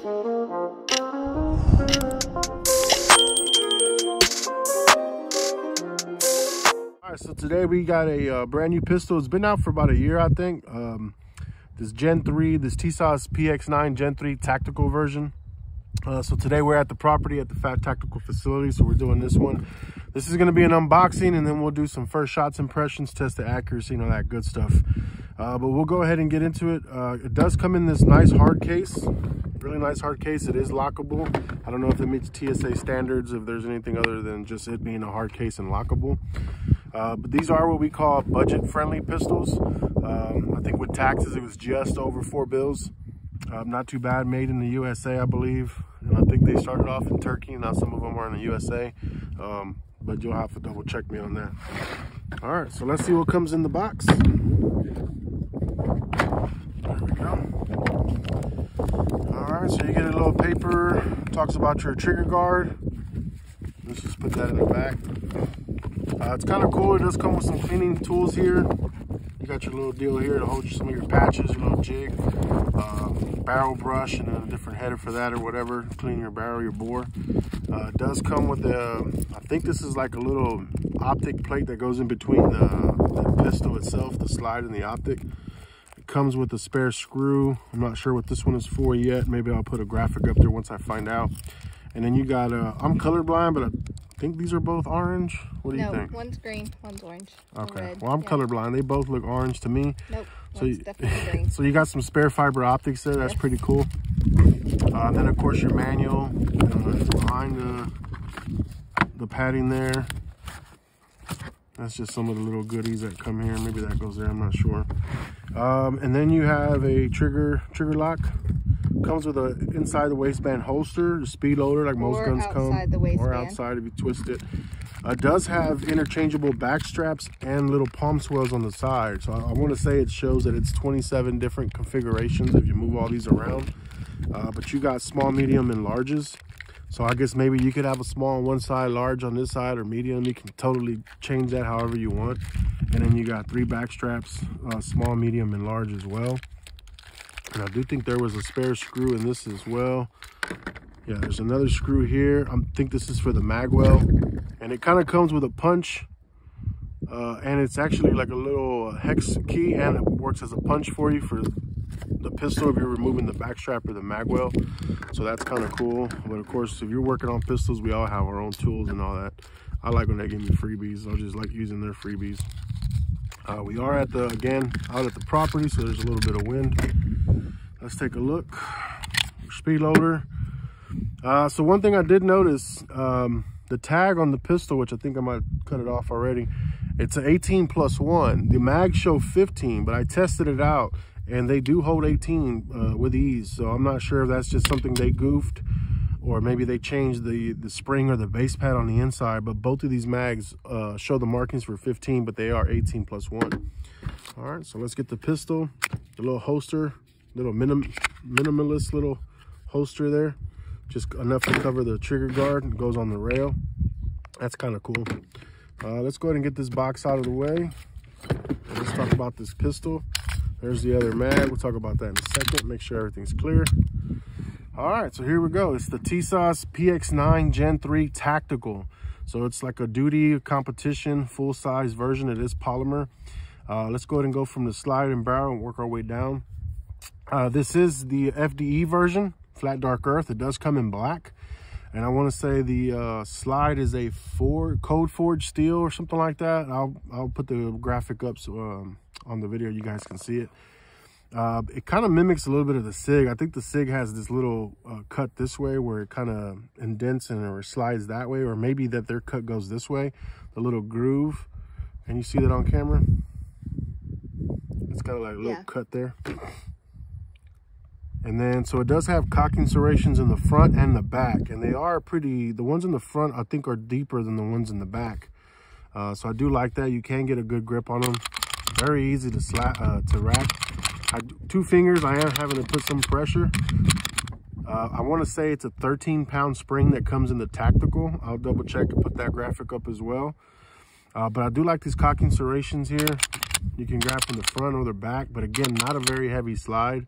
All right, so today we got a brand new pistol. It's been out for about a year, I think. This Gen 3, this Tisas PX9 Gen 3 Tactical version. So today we're at the property at the Fat Tactical facility, so we're doing this one. This is going to be an unboxing, and then we'll do some first shots, impressions, test the accuracy, and all that good stuff. But we'll go ahead and get into it. It does come in this nice hard case, really nice hard case. It is lockable. I don't know if it meets TSA standards, if there's anything other than just it being a hard case and lockable. But these are what we call budget-friendly pistols. I think with taxes, it was just over $4 bills. Not too bad, made in the USA, I believe. And I think they started off in Turkey, now some of them are in the USA. But you'll have to double check me on that. All right, so let's see what comes in the box. There we go. All right, so you get a little paper, talks about your trigger guard. Let's just put that in the back. It's kind of cool. It does come with some cleaning tools here. You got your little deal here to hold some of your patches, your little jig, barrel brush, and then a different header for that or whatever. Clean your barrel, your bore. It does come with I think this is like a little optic plate that goes in between the pistol itself, the slide and the optic. It comes with a spare screw. I'm not sure what this one is for yet. Maybe I'll put a graphic up there once I find out. And then you got, I'm colorblind, but I think these are both orange. What do you think? One's green, one's orange. Okay, well, I'm colorblind. They both look orange to me. Nope, so one's definitely green. So you got some spare fiber optics there. That's pretty cool. And then, of course, your manual behind the padding there. That's just some of the little goodies that come here. Maybe that goes there, I'm not sure. And then you have a trigger lock. Comes with a inside the waistband holster, the speed loader, like most guns come, or outside if you twist it. It does have interchangeable back straps and little palm swells on the side. So I want to say it shows that it's 27 different configurations if you move all these around. But you got small, medium, and larges. So I guess maybe you could have a small on one side, large on this side, or medium. You can totally change that however you want. And then you got 3 back straps, small, medium, and large as well. And I do think there was a spare screw in this as well. Yeah, there's another screw here. I think this is for the Magwell. And it kind of comes with a punch. And it's actually like a little hex key, and it works as a punch for you for the pistol if you're removing the back strap or the Magwell. So that's kind of cool. But of course, if you're working on pistols, we all have our own tools and all that. I like when they give me freebies. I just like using their freebies. We are out at the property, so there's a little bit of wind. Let's take a look. Speed loader. So one thing I did notice, the tag on the pistol, which I think I might cut it off already, it's an 18+1. The mags show 15, but I tested it out, and they do hold 18 with ease. So I'm not sure if that's just something they goofed, or maybe they changed the spring or the base pad on the inside. But both of these mags show the markings for 15, but they are 18+1. All right, so let's get the pistol, the little holster, little minimalist little holster there, just enough to cover the trigger guard. It goes on the rail. That's kind of cool. Let's go ahead and get this box out of the way. Let's talk about this pistol. There's the other mag. We'll talk about that in a second. Make sure everything's clear. All right, so here we go. It's the Tisas PX9 Gen 3 Tactical. So it's like a duty competition, full-size version. It is polymer. Let's go ahead and go from the slide and barrel and work our way down. This is the FDE version, flat dark earth. It does come in black. And I want to say the slide is a code forged steel or something like that. I'll put the graphic up so, on the video you guys can see it. It kind of mimics a little bit of the SIG. I think the SIG has this little cut this way where it kind of indents and or slides that way, or maybe that their cut goes this way, the little groove. Can you see that on camera? It's kind of like a little cut there. And then, so it does have cocking serrations in the front and the back, and they are pretty, the ones in the front I think are deeper than the ones in the back. So I do like that. You can get a good grip on them. Very easy to rack. 2 fingers, I am having to put some pressure. I want to say it's a 13-pound spring that comes in the Tactical. I'll double check and put that graphic up as well. But I do like these cocking serrations here. You can grab from the front or the back, but again, not a very heavy slide.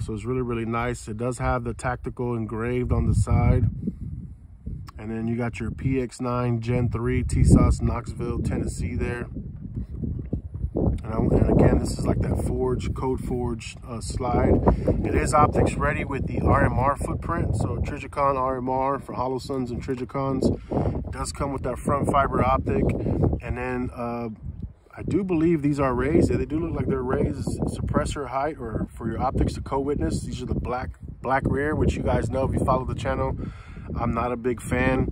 So it's really, really nice. It does have the tactical engraved on the side. And then you got your PX9 Gen 3 Tisas, Knoxville, Tennessee there. And again, this is like that code forge slide. It is optics ready with the RMR footprint. So Trijicon RMR for Holosuns and Trijicons. It does come with that front fiber optic. And then I do believe these are raised. They do look like they're raised suppressor height, or for your optics to co-witness. These are the black rear, which you guys know if you follow the channel. I'm not a big fan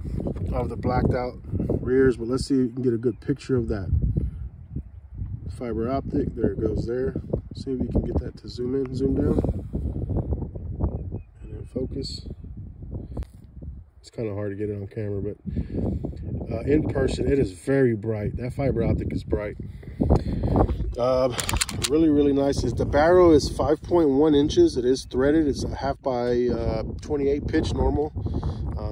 of the blacked out rears, but let's see if you can get a good picture of that fiber optic. There it goes there. See if we can get that to zoom in, zoom down, and then focus. It's kind of hard to get it on camera, but in person, it is very bright. That fiber optic is bright. Really, really nice. The barrel is 5.1 inches. It is threaded. It's a 1/2 by 28 pitch normal.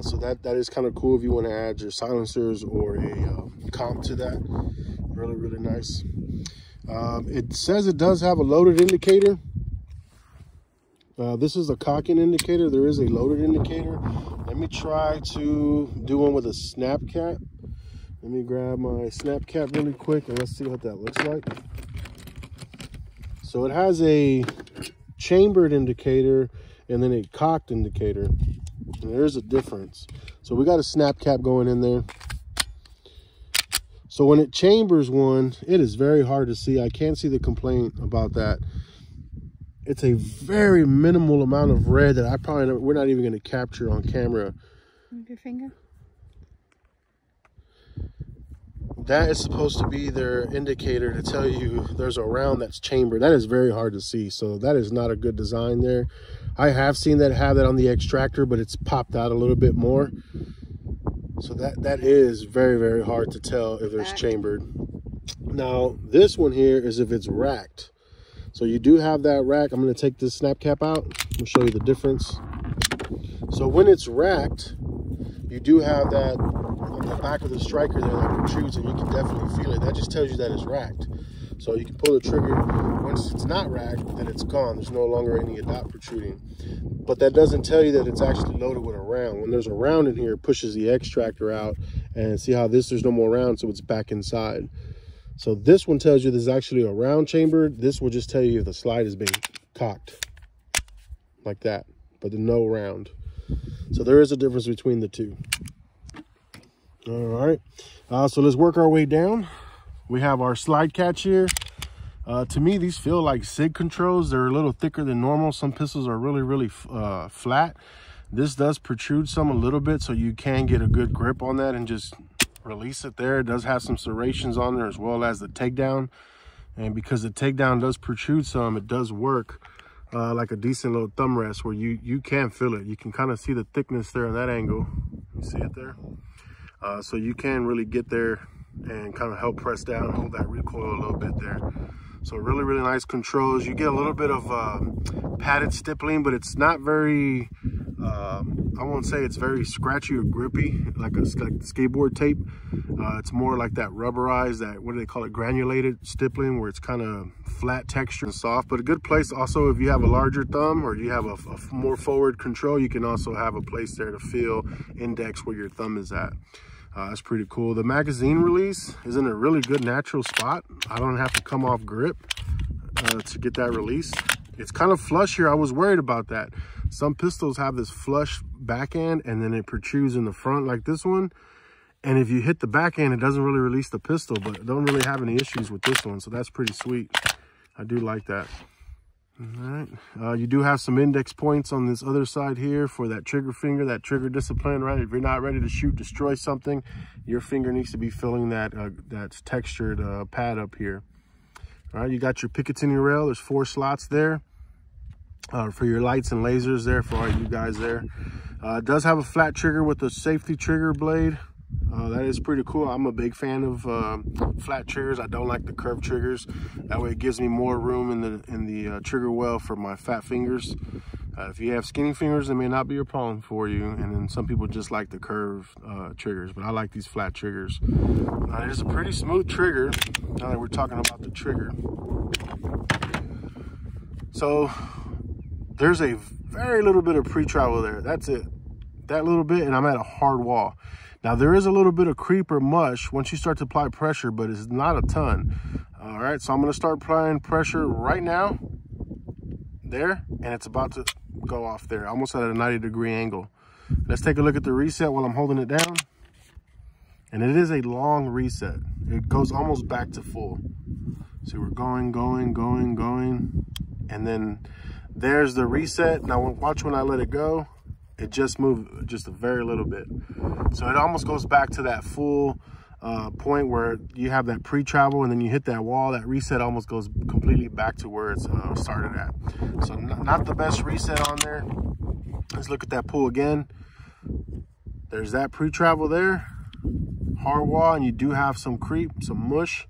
So that is kind of cool if you want to add your silencers or a comp to that. Really, really nice. It says it does have a loaded indicator. This is a cocking indicator. There is a loaded indicator. Let me try to do one with a snap cap. Let me grab my snap cap really quick and let's see what that looks like. So it has a chambered indicator and then a cocked indicator. And there's a difference. So we got a snap cap going in there. So when it chambers one, it is very hard to see. I can't see the complaint about that. It's a very minimal amount of red that we're not even going to capture on camera. Move your finger. That is supposed to be their indicator to tell you there's a round that's chambered. That is very hard to see. So that is not a good design there. I have seen that have that on the extractor, but it's popped out a little bit more. So that is very, very hard to tell if there's chambered. Now, this one here is if it's racked. So you do have that rack. I'm going to take this snap cap out. I'll show you the difference. So when it's racked, you do have that on the back of the striker there that protrudes, and you can definitely feel it. That just tells you that it's racked. So you can pull the trigger. Once it's not racked, then it's gone. There's no longer any dot protruding. But that doesn't tell you that it's actually loaded with a round. When there's a round in here, it pushes the extractor out. And see how there's no more round, so it's back inside. So this one tells you there's actually a round chamber. This will just tell you if the slide is being cocked. Like that. But no round. So there is a difference between the two. All right. So let's work our way down. We have our slide catch here. To me, these feel like SIG controls. They're a little thicker than normal. Some pistols are really, really flat. This does protrude some a little bit, so you can get a good grip on that and just release it there. It does have some serrations on there as well as the takedown. And because the takedown does protrude some, it does work like a decent little thumb rest where you can feel it. You can kind of see the thickness there on that angle. You see it there? So you can really get there and kind of help press down, hold that recoil a little bit there. So really, really nice controls. You get a little bit of padded stippling, but it's not very, I won't say it's very scratchy or grippy, like skateboard tape. It's more like that rubberized, that, what do they call it, granulated stippling, where it's kind of flat texture and soft. But a good place also, if you have a larger thumb or you have a more forward control, you can also have a place there to feel index where your thumb is at. That's pretty cool. The magazine release is in a really good natural spot. I don't have to come off grip to get that release. It's kind of flush here. I was worried about that. Some pistols have this flush back end and then it protrudes in the front like this one. And if you hit the back end, it doesn't really release the pistol, but I don't really have any issues with this one. So that's pretty sweet. I do like that. All right. You do have some index points on this other side here for that trigger finger, that trigger discipline, right? If you're not ready to shoot, destroy something, your finger needs to be feeling that that's textured pad up here. All right, you got your Picatinny rail. There's 4 slots there for your lights and lasers there for all you guys there. It does have a flat trigger with a safety trigger blade. That is pretty cool. I'm a big fan of flat triggers. I don't like the curved triggers. That way it gives me more room in the trigger well for my fat fingers. If you have skinny fingers, it may not be a problem for you. And then some people just like the curved triggers, but I like these flat triggers. It is a pretty smooth trigger. Now that we're talking about the trigger. So there's a very little bit of pre-travel there. That's it. That little bit, and I'm at a hard wall. Now, there is a little bit of creep or mush once you start to apply pressure, but it's not a ton. All right, so I'm going to start applying pressure right now. There, and it's about to go off there, almost at a 90-degree angle. Let's take a look at the reset while I'm holding it down. And it is a long reset. It goes almost back to full. So we're going, and then there's the reset. Now watch when I let it go, it just moved just a very little bit. So it almost goes back to that full point where you have that pre-travel, and then you hit that wall. That reset almost goes completely back to where it's started at. So not the best reset on there. Let's look at that pull again. There's that pre-travel there, hard wall, and you do have some creep, some mush,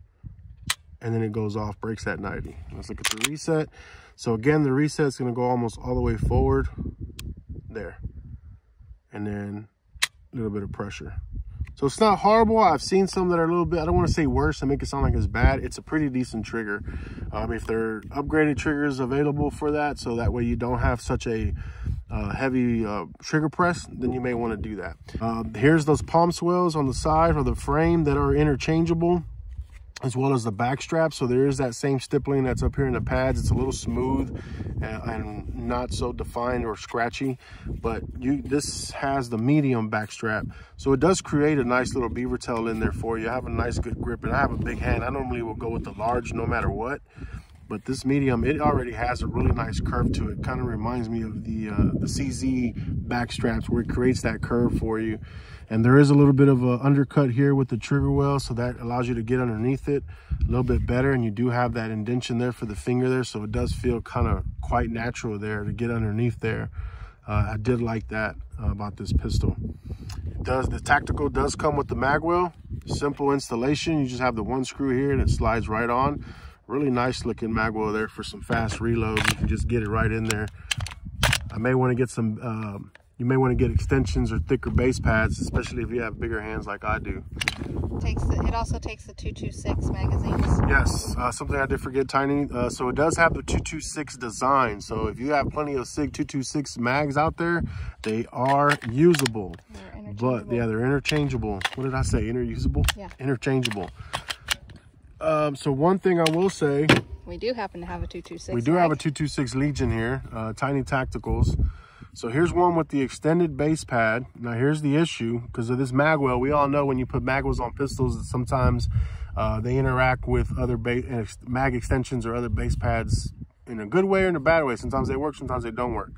and then it goes off, breaks at 90. Let's look at the reset. So again, the reset is going to go almost all the way forward there, and then a little bit of pressure. So it's not horrible. I've seen some that are a little bit, I don't want to say worse and make it sound like it's bad. It's a pretty decent trigger. If there are upgraded triggers available for that, so that way you don't have such a heavy trigger press, then you may want to do that. Here's those palm swells on the side or the frame that are interchangeable, as well as the back strap. So there is that same stippling that's up here in the pads. It's a little smooth and not so defined or scratchy, but this has the medium back strap. So it does create a nice little beaver tail in there for you. I have a nice good grip, and I have a big hand. I normally will go with the large no matter what, but this medium, it already has a really nice curve to it. Kind of reminds me of the CZ back straps, where it creates that curve for you. And there is a little bit of an undercut here with the trigger well, so that allows you to get underneath it a little bit better. And you do have that indentation there for the finger there, so it does feel kind of quite natural there to get underneath there. I did like that about this pistol. The Tactical does come with the Magwell. Simple installation. You just have the one screw here and it slides right on. Really nice looking Magwell there for some fast reloads. You can just get it right in there. I may want to get some you may want to get extensions or thicker base pads, especially if you have bigger hands like I do. It also takes the 226 magazines. Yes, something I did forget, Tiny. So it does have the 226 design. So if you have plenty of SIG 226 mags out there, they are usable. But yeah, they're interchangeable. What did I say? Interusable? Yeah. Interchangeable. So one thing I will say, we do happen to have a 226. We do have a 226 Legion here, Tiny Tacticals. So here's one with the extended base pad. Now here's the issue, because of this Magwell. We all know when you put Magwells on pistols, sometimes they interact with other mag extensions or other base pads in a good way or in a bad way. Sometimes they work, sometimes they don't work.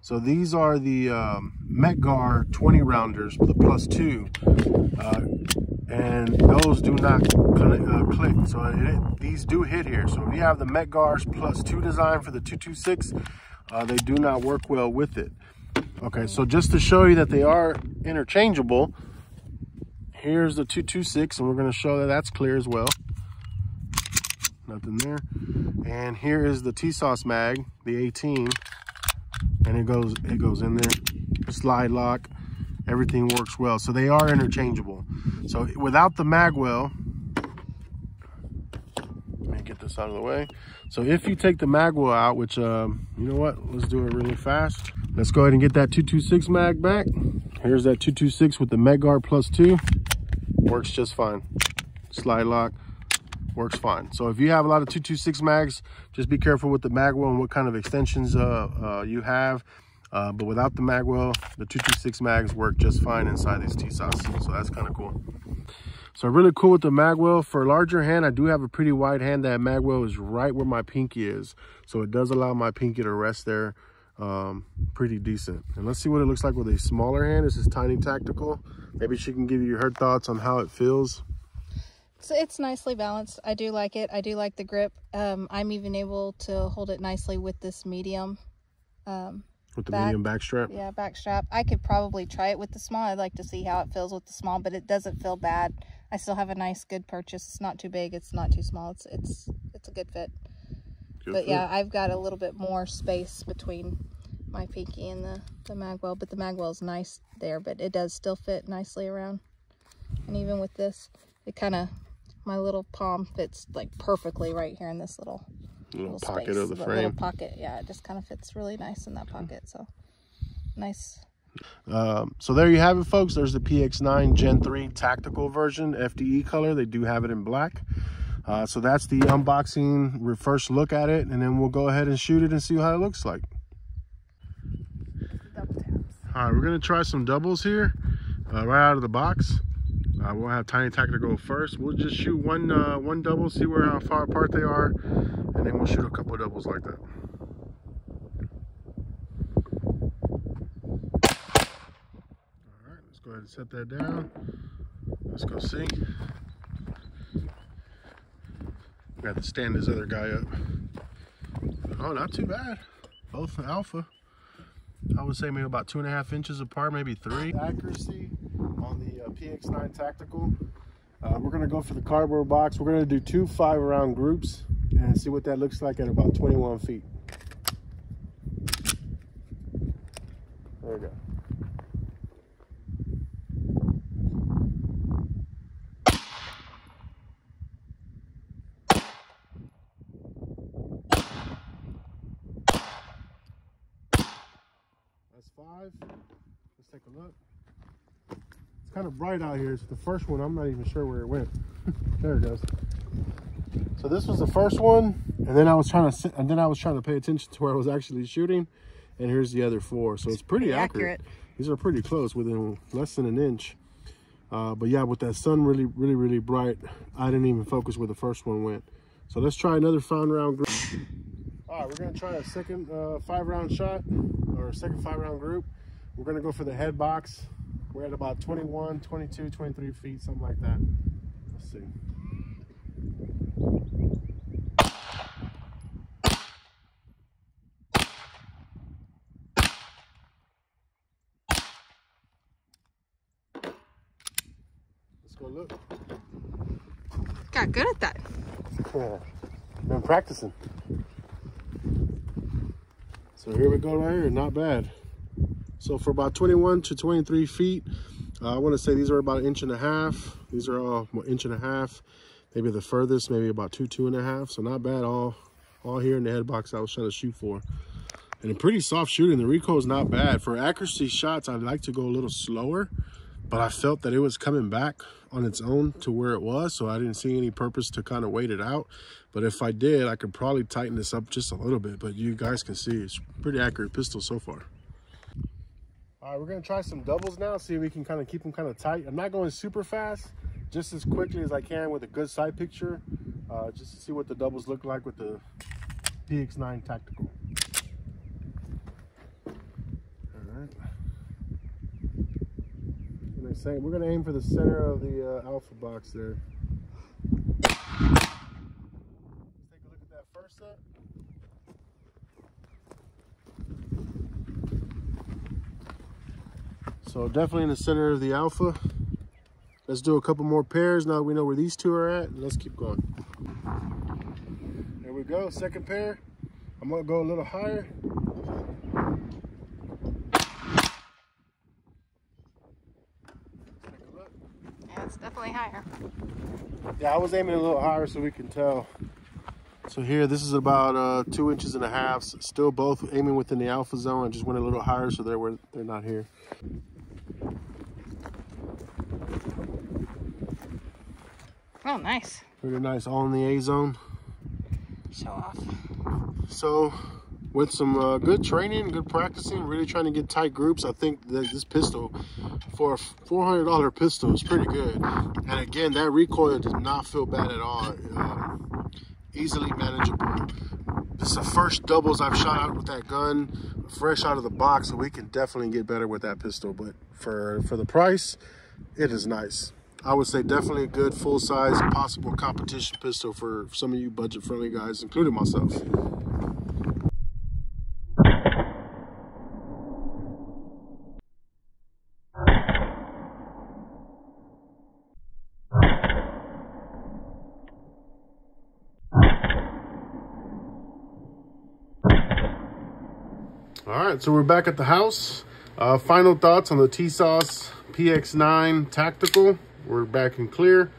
So these are the Metgar 20 rounders, the +2, and those do not click. So these do hit here. So if you have the Metgars +2 design for the 226, they do not work well with it. Okay, so just to show you that they are interchangeable, here's the 226, and we're going to show that that's clear as well. Nothing there. And here is the Tisas mag, the 18, and it goes in there. Slide lock, everything works well. So they are interchangeable. So without the Magwell, let me get this out of the way. So if you take the Magwell out, which, you know what, let's do it really fast. Let's go ahead and get that 226 mag back. Here's that 226 with the Metgar +2. Works just fine. Slide lock, works fine. So if you have a lot of 226 mags, just be careful with the Magwell and what kind of extensions you have. But without the Magwell, the 226 mags work just fine inside these Tisas. So that's kind of cool. So really cool with the Magwell. For a larger hand, I do have a pretty wide hand. That Magwell is right where my pinky is. So it does allow my pinky to rest there pretty decent. And let's see what it looks like with a smaller hand. This is Tiny Tactical. Maybe she can give you her thoughts on how it feels. So it's nicely balanced. I do like it. I do like the grip. I'm even able to hold it nicely with this medium. With the medium back strap? Yeah, back strap. I could probably try it with the small. I'd like to see how it feels with the small, but it doesn't feel bad. I still have a nice, good purchase. It's not too big. It's not too small. It's a good fit. But yeah, I've got a little bit more space between my pinky and the Magwell, but the Magwell is nice there, but it does still fit nicely around. And even with this, it kind of, my little palm fits like perfectly right here in this little little pocket space, of the frame. Little pocket, yeah, it just kind of fits really nice in that pocket. So nice. So there you have it, folks. There's the PX9 Gen 3 Tactical version, FDE color. They do have it in black. So that's the unboxing, first look at it, and then we'll go ahead and shoot it and see how it looks like. Double taps. All right, we're gonna try some doubles here, right out of the box. We'll have Tiny Tactical first. We'll just shoot one double, see how far apart they are, and then we'll shoot a couple of doubles like that. All right, let's go ahead and set that down. Let's go see. Got to stand this other guy up. Oh, not too bad. Both alpha. I would say maybe about 2.5 inches apart, maybe 3. Accuracy on the PX9 Tactical. We're gonna go for the cardboard box. We're gonna do 2 5-round groups and see what that looks like at about 21 feet. There we go. That's 5. Let's take a look. It's kind of bright out here. It's the first one. I'm not even sure where it went. There it goes. So this was the first one, and then I was trying to pay attention to where I was actually shooting, and here's the other 4. So it's pretty accurate. These are pretty close, within less than 1 inch. But yeah, with that sun really bright, I didn't even focus where the first one went. So let's try another 5-round group. All right, we're gonna try a second 5-round shot, or a second 5-round group. We're gonna go for the head box. We're at about 21, 22, 23 feet, something like that. Let's see. Let's go look. Got good at that. Yeah, been practicing. So here we go right here, not bad. So for about 21 to 23 feet, I want to say these are about 1.5 inches. These are all 1.5 inches. Maybe the furthest, maybe about 2.5 inches. So not bad, all here in the head box I was trying to shoot for. And a pretty soft shooting. The recoil is not bad. For accuracy shots, I'd like to go a little slower, but I felt that it was coming back on its own to where it was, so I didn't see any purpose to kind of wait it out. But if I did, I could probably tighten this up just a little bit, but you guys can see it's a pretty accurate pistol so far. All right, we're gonna try some doubles now, see if we can kind of keep them kind of tight. I'm not going super fast, just as quickly as I can with a good side picture, just to see what the doubles look like with the PX9 Tactical. All right. We're going to aim for the center of the alpha box there. Let's take a look at that first set. So definitely in the center of the alpha. Let's do a couple more pairs. Now that we know where these 2 are at, let's keep going. There we go, second pair. I'm going to go a little higher. It's definitely higher. Yeah, I was aiming a little higher so we can tell. So here, this is about 2.5 inches. Still both aiming within the alpha zone. I just went a little higher so they're not here. Oh, nice. Pretty nice, all in the A zone. Show off. So with some good training, good practicing, really trying to get tight groups, I think that this pistol, for a $400 pistol, is pretty good. And again, that recoil did not feel bad at all. Easily manageable. This is the first doubles I've shot out with that gun, fresh out of the box, so we can definitely get better with that pistol. But for the price, it is nice. I would say definitely a good full-size possible competition pistol for some of you budget-friendly guys, including myself. All right, so we're back at the house. Final thoughts on the Tisas PX9 Tactical. We're back in clear.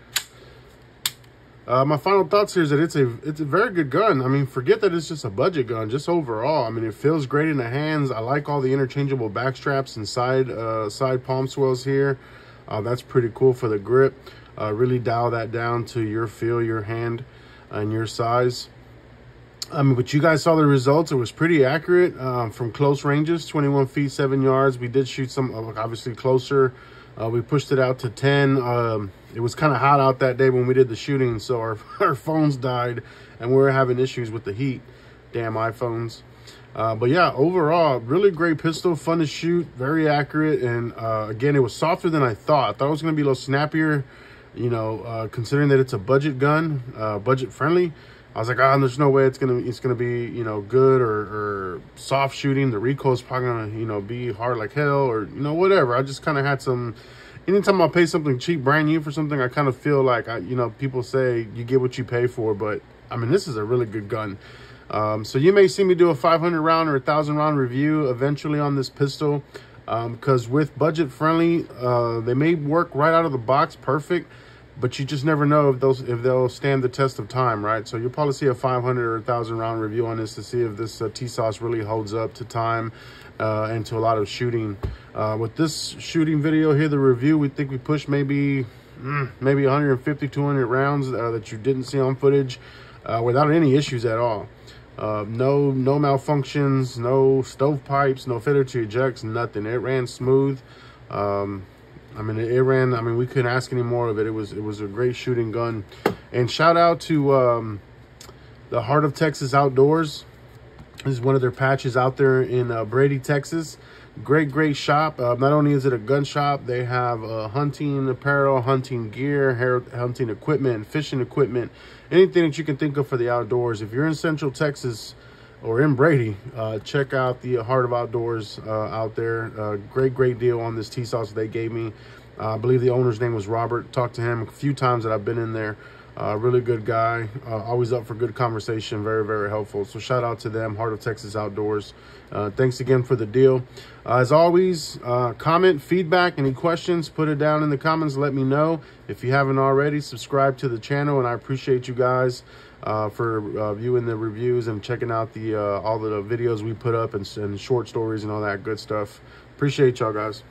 My final thoughts here is that it's a very good gun. I mean, forget that it's just a budget gun, just overall. I mean, it feels great in the hands. I like all the interchangeable back straps and side palm swells here. That's pretty cool for the grip. Really dial that down to your feel, your hand, and your size. I mean, but you guys saw the results. It was pretty accurate from close ranges, 21 feet, 7 yards. We did shoot some, obviously, closer. We pushed it out to 10. It was kind of hot out that day when we did the shooting, so our phones died, and we were having issues with the heat. Damn iPhones. But yeah, overall, really great pistol, fun to shoot, very accurate, and again, it was softer than I thought. I thought it was going to be a little snappier, you know, considering that it's a budget gun, budget friendly. I was like, there's no way it's gonna be, you know, good or soft shooting. The recoil's probably gonna, you know, be hard like hell, or, you know, whatever. I just kind of had some. Anytime I pay something cheap, brand new for something, I kind of feel like, you know, people say you get what you pay for, but I mean, this is a really good gun. So you may see me do a 500 round or 1,000 round review eventually on this pistol, because with budget friendly, they may work right out of the box perfect, but you just never know if they'll stand the test of time, right? So you'll probably see a 500 or 1,000 round review on this to see if this Tisas really holds up to time and to a lot of shooting. With this shooting video here, the review, we think we pushed maybe 150, 200 rounds that you didn't see on footage without any issues at all. No malfunctions, no stovepipes, no failure to ejects, nothing. It ran smooth. I mean, it ran. I mean, we couldn't ask any more of it. It was a great shooting gun. And shout out to the Heart of Texas Outdoors. This is one of their patches out there in Brady, Texas. Great shop. Not only is it a gun shop, they have hunting apparel, hunting gear, hunting equipment, fishing equipment, anything that you can think of for the outdoors. If you're in Central Texas or in Brady, check out the Heart of Outdoors out there. Great deal on this Tisas they gave me. I believe the owner's name was Robert. Talked to him a few times that I've been in there. Really good guy, always up for good conversation, very helpful. So shout out to them, Heart of Texas Outdoors. Thanks again for the deal. As always, comment, feedback, any questions, put it down in the comments, let me know. If you haven't already, subscribe to the channel, and I appreciate you guys for viewing the reviews and checking out the all the videos we put up and short stories and all that good stuff. Appreciate y'all guys.